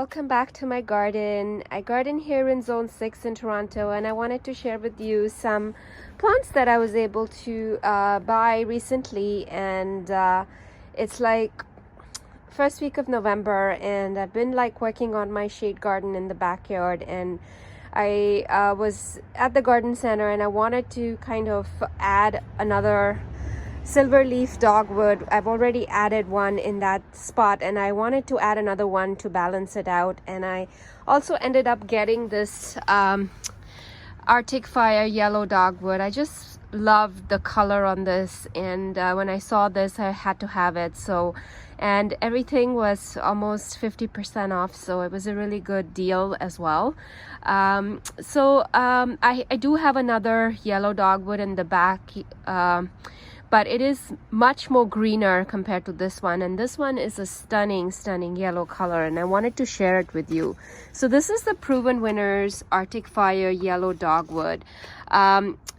welcome back to my garden. I garden here in Zone 6 in Toronto, and I wanted to share with you some plants that I was able to buy recently. And it's like first week of November, and I've been like working on my shade garden in the backyard, and I was at the garden center and I wanted to kind of add another silver leaf dogwood. I've already added one in that spot, and I wanted to add another one to balance it out. And I also ended up getting this Arctic fire yellow dogwood. I just love the color on this, and when I saw this I had to have it. And everything was almost 50% off, so it was a really good deal as well. I do have another yellow dogwood in the back, but it is much more greener compared to this one, and this one is a stunning yellow color, and I wanted to share it with you. So this is the Proven Winners Arctic Fire Yellow Dogwood.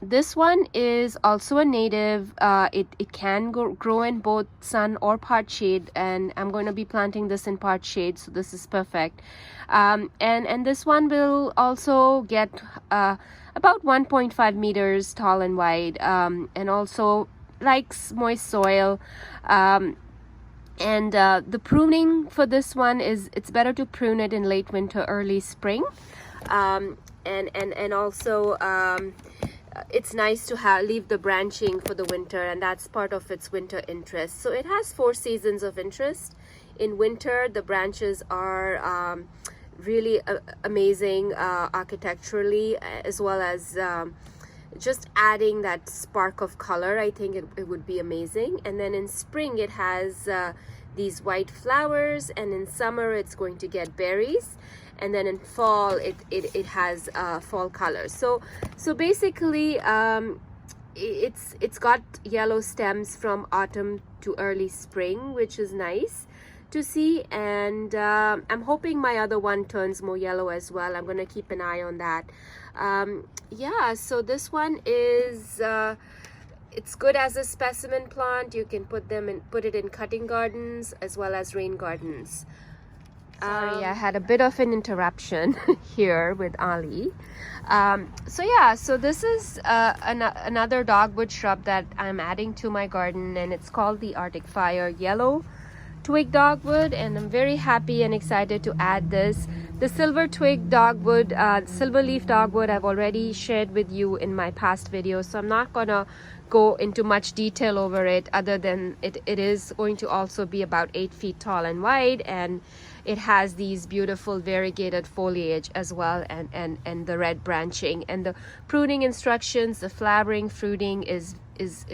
This one is also a native. It can grow in both sun or part shade, and I'm going to be planting this in part shade, so this is perfect. And this one will also get about 1.5 meters tall and wide, and also likes moist soil. The pruning for this one is, it's better to prune it in late winter, early spring. It's nice to leave the branching for the winter, and that's part of its winter interest. So it has 4 seasons of interest. In winter, the branches are really amazing architecturally, as well as just adding that spark of color. I think it would be amazing. And then in spring it has these white flowers, and in summer it's going to get berries, and then in fall it has fall colors. So basically it's got yellow stems from autumn to early spring, which is nice to see. And I'm hoping my other one turns more yellow as well. I'm gonna keep an eye on that. So this one is it's good as a specimen plant. You can put it in cutting gardens as well as rain gardens. Sorry, I had a bit of an interruption here with Ali. So this is another dogwood shrub that I'm adding to my garden, and it's called the Arctic Fire Yellow Twig Dogwood, and I'm very happy and excited to add this. The silver twig dogwood, silver leaf dogwood, I've already shared with you in my past videos, so I'm not gonna go into much detail over it, other than it is going to also be about 8 feet tall and wide, and it has these beautiful variegated foliage as well, and the red branching, and the pruning instructions, the flowering, fruiting is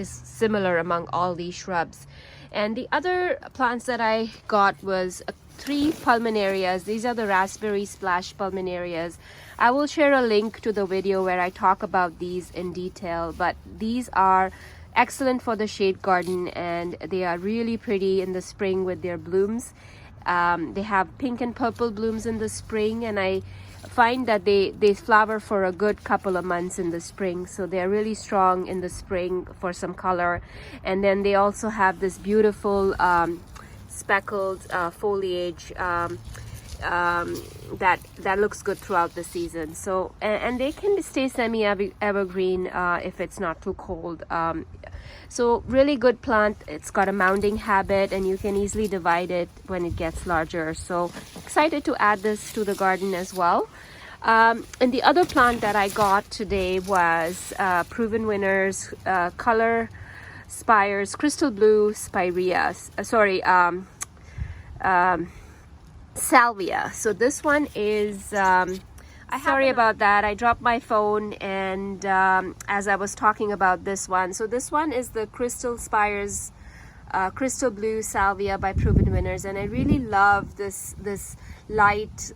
similar among all these shrubs. And the other plants that I got was 3 pulmonarias. These are the raspberry splash pulmonarias. I will share a link to the video where I talk about these in detail, but these are excellent for the shade garden, and they are really pretty in the spring with their blooms. They have pink and purple blooms in the spring, and I find that they flower for a good couple of months in the spring, so they're really strong in the spring for some color. And then they also have this beautiful speckled foliage that looks good throughout the season. So and they can stay semi evergreen if it's not too cold. So really good plant. It's got a mounding habit, and you can easily divide it when it gets larger. So excited to add this to the garden as well. And the other plant that I got today was Proven Winners Color Spires Crystal Blue Spirea. Salvia. So this one is sorry about that, I dropped my phone, and as I was talking about this one. So this one is the Crystal Spires Crystal Blue Salvia by Proven Winners, and I really love this light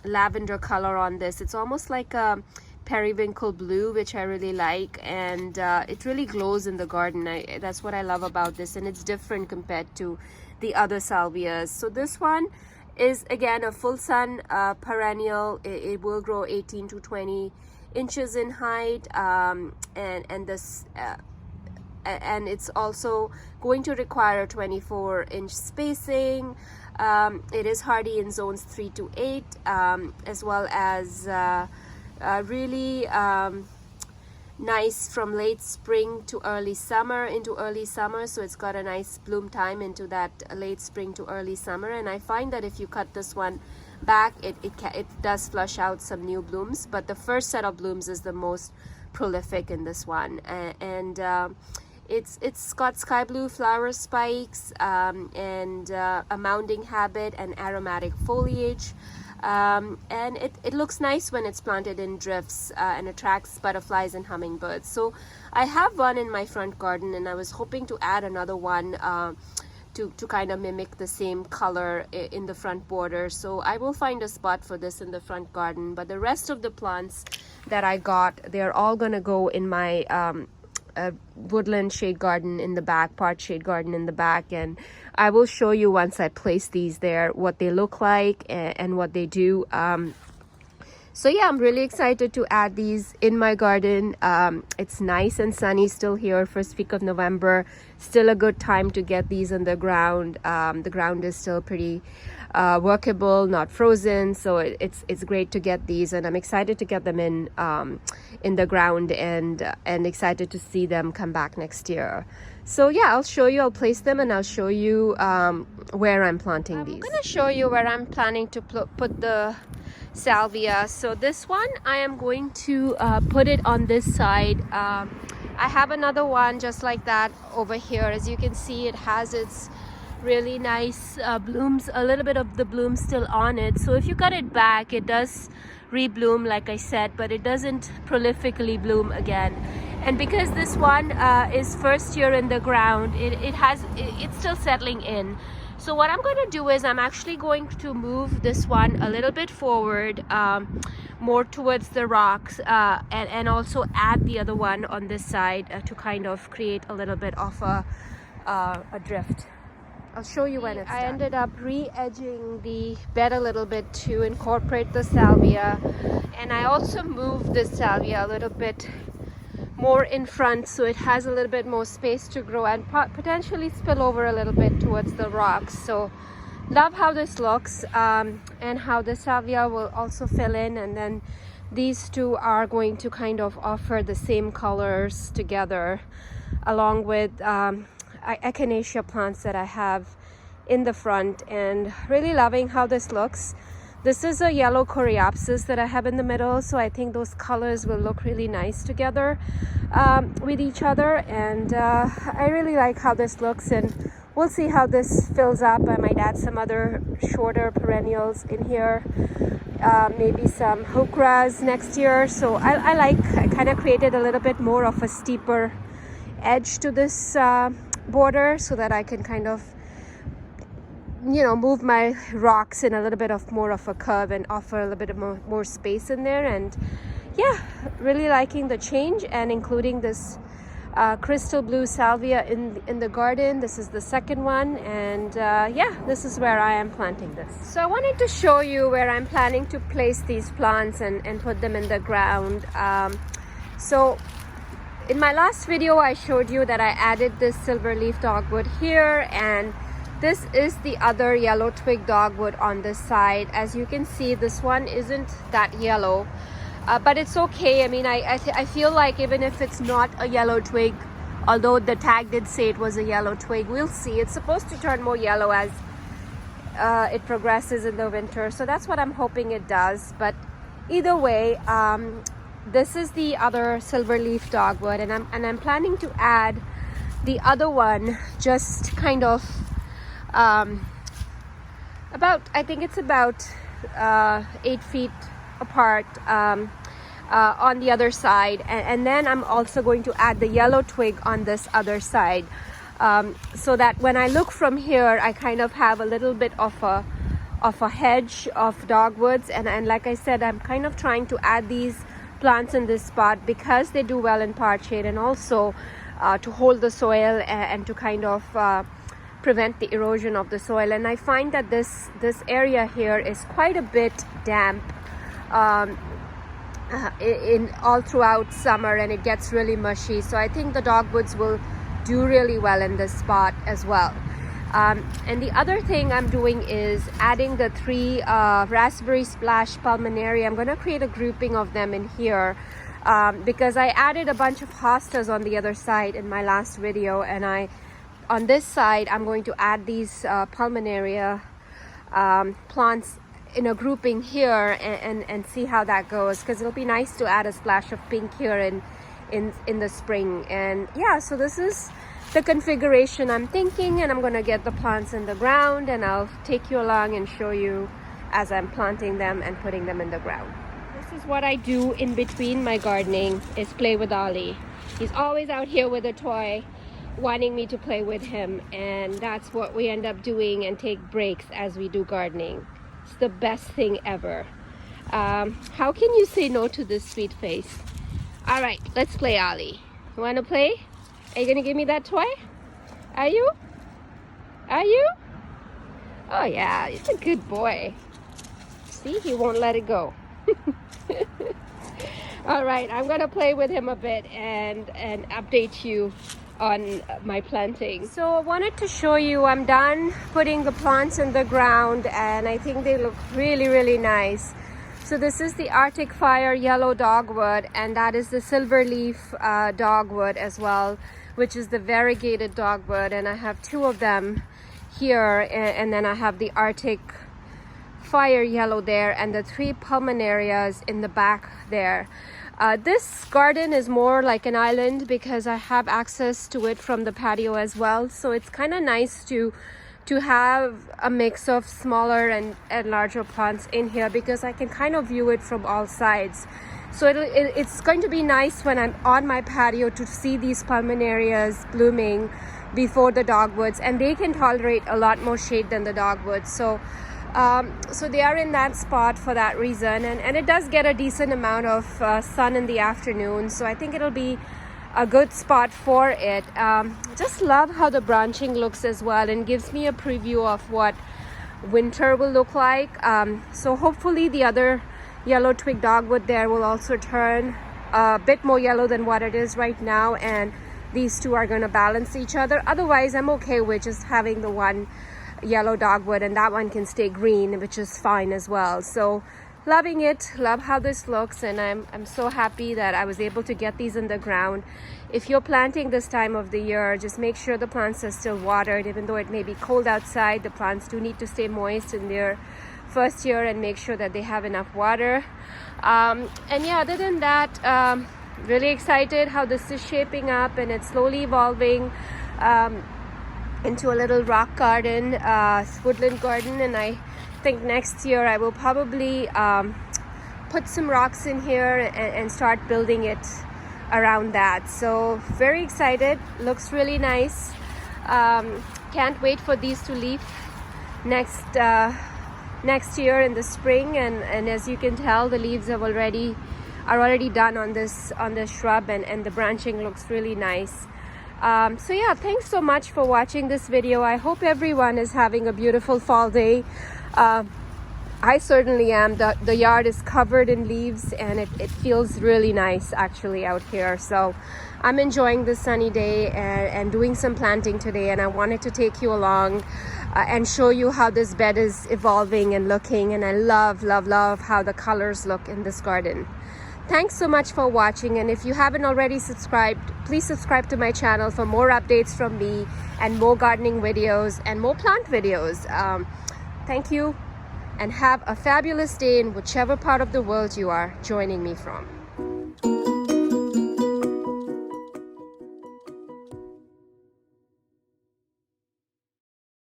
lavender color on this. It's almost like a periwinkle blue, which I really like, and it really glows in the garden. That's what I love about this, and it's different compared to the other salvias. So this one is again a full sun perennial. It will grow 18 to 20 inches in height, and this and it's also going to require 24-inch spacing. It is hardy in zones 3 to 8, as well as really nice from late spring to early summer into early summer. So it's got a nice bloom time into that late spring to early summer. And I find that if you cut this one back, it does flush out some new blooms, but the first set of blooms is the most prolific in this one. And it's got sky blue flower spikes, and a mounding habit and aromatic foliage. And it looks nice when it's planted in drifts, and attracts butterflies and hummingbirds. So I have one in my front garden, and I was hoping to add another one to kind of mimic the same color in the front border. So I will find a spot for this in the front garden, but the rest of the plants that I got, they're all gonna go in my woodland shade garden in the back, part shade garden in the back, and I will show you once I place these there what they look like and what they do. So yeah, I'm really excited to add these in my garden. It's nice and sunny still here, first week of November. Still a good time to get these on the ground. The ground is still pretty workable, not frozen, so it's great to get these, and I'm excited to get them in the ground, and excited to see them come back next year. So yeah, I'll show you, I'll place them, and I'll show you where I'm planting these. I'm gonna show you where I'm planning to put the salvia. So this one, I am going to put it on this side. I have another one just like that over here. As you can see, it has its really nice blooms, a little bit of the bloom still on it. So if you cut it back, it does rebloom like I said, but it doesn't prolifically bloom again. And because this one is first year in the ground, it's still settling in. So what I'm going to do is I'm actually going to move this one a little bit forward, more towards the rocks, and also add the other one on this side to kind of create a little bit of a drift. I'll show you when it's done. I ended up re-edging the bed a little bit to incorporate the salvia, and I also moved this salvia a little bit more in front so it has a little bit more space to grow and potentially spill over a little bit towards the rocks. So love how this looks, and how the salvia will also fill in, and then these two are going to kind of offer the same colors together, along with echinacea plants that I have in the front, and really loving how this looks. This is a yellow coreopsis that I have in the middle, so I think those colors will look really nice together with each other, and I really like how this looks, and we'll see how this fills up. I might add some other shorter perennials in here, maybe some heuchras next year. So I kind of created a little bit more of a steeper edge to this border so that I can kind of, you know, move my rocks in a little bit of more of a curve and offer a little bit of more space in there. And yeah, really liking the change, and including this crystal blue salvia in the garden. This is the second one, and yeah, this is where I am planting this. So I wanted to show you where I'm planning to place these plants and put them in the ground. So in my last video, I showed you that I added this silver leaf dogwood here, and this is the other yellow twig dogwood on this side. As you can see, this one isn't that yellow, but it's okay. I mean, I feel like even if it's not a yellow twig, although the tag did say it was a yellow twig, we'll see. It's supposed to turn more yellow as it progresses in the winter, so that's what I'm hoping it does. But either way, this is the other silver leaf dogwood, and I'm planning to add the other one, just kind of about, I think it's about 8 feet apart on the other side, and then I'm also going to add the yellow twig on this other side, so that when I look from here, I kind of have a little bit of a hedge of dogwoods. And like I said, I'm kind of trying to add these plants in this spot because they do well in part shade, and also to hold the soil and to kind of prevent the erosion of the soil. And I find that this area here is quite a bit damp in all throughout summer, and it gets really mushy. So I think the dogwoods will do really well in this spot as well. And the other thing I'm doing is adding the 3 raspberry splash pulmonaria. I'm going to create a grouping of them in here because I added a bunch of hostas on the other side in my last video, and on this side I'm going to add these pulmonaria plants in a grouping here and see how that goes, because it'll be nice to add a splash of pink here in the spring. And yeah, so this is the configuration I'm thinking, and I'm going to get the plants in the ground, and I'll take you along and show you as I'm planting them and putting them in the ground. This is what I do in between my gardening, is play with Ollie. He's always out here with a toy wanting me to play with him, and that's what we end up doing, and take breaks as we do gardening. It's the best thing ever. How can you say no to this sweet face? All right, let's play, Ollie. You want to play? Are you gonna give me that toy? Are you? Are you? Oh yeah, he's a good boy. See, he won't let it go. All right, I'm gonna play with him a bit and update you on my planting. So I wanted to show you, I'm done putting the plants in the ground, and I think they look really, really nice. So this is the Arctic Fire Yellow Dogwood, and that is the Silver Leaf Dogwood as well, which is the variegated dogwood, and I have 2 of them here, and then I have the Arctic Fire Yellow there, and the 3 pulmonarias in the back there. This garden is more like an island because I have access to it from the patio as well, so it's kind of nice to have a mix of smaller and larger plants in here, because I can kind of view it from all sides. So it's going to be nice when I'm on my patio to see these pulmonarias blooming before the dogwoods, and they can tolerate a lot more shade than the dogwoods. So they are in that spot for that reason, and it does get a decent amount of sun in the afternoon, so I think it'll be a good spot for it. Just love how the branching looks as well, and gives me a preview of what winter will look like. So hopefully the other yellow twig dogwood there will also turn a bit more yellow than what it is right now, and these 2 are going to balance each other. Otherwise, I'm okay with just having the one yellow dogwood, and that one can stay green, which is fine as well. So loving it, love how this looks, and I'm so happy that I was able to get these in the ground. If you're planting this time of the year, just make sure the plants are still watered. Even though it may be cold outside, the plants do need to stay moist in their first year, and make sure that they have enough water. And yeah, other than that, really excited how this is shaping up, and it's slowly evolving into a little rock garden, woodland garden. And I think next year I will probably put some rocks in here and start building it around that. So very excited, looks really nice. Can't wait for these to leaf next year in the spring, and as you can tell, the leaves are already done on this shrub, and the branching looks really nice. So yeah, thanks so much for watching this video. I hope everyone is having a beautiful fall day. I certainly am. The yard is covered in leaves, and it feels really nice actually out here. So I'm enjoying this sunny day and doing some planting today, and I wanted to take you along and show you how this bed is evolving and looking, and I love how the colors look in this garden. Thanks so much for watching, and if you haven't already subscribed, please subscribe to my channel for more updates from me and more gardening videos and more plant videos. Thank you, and have a fabulous day in whichever part of the world you are joining me from.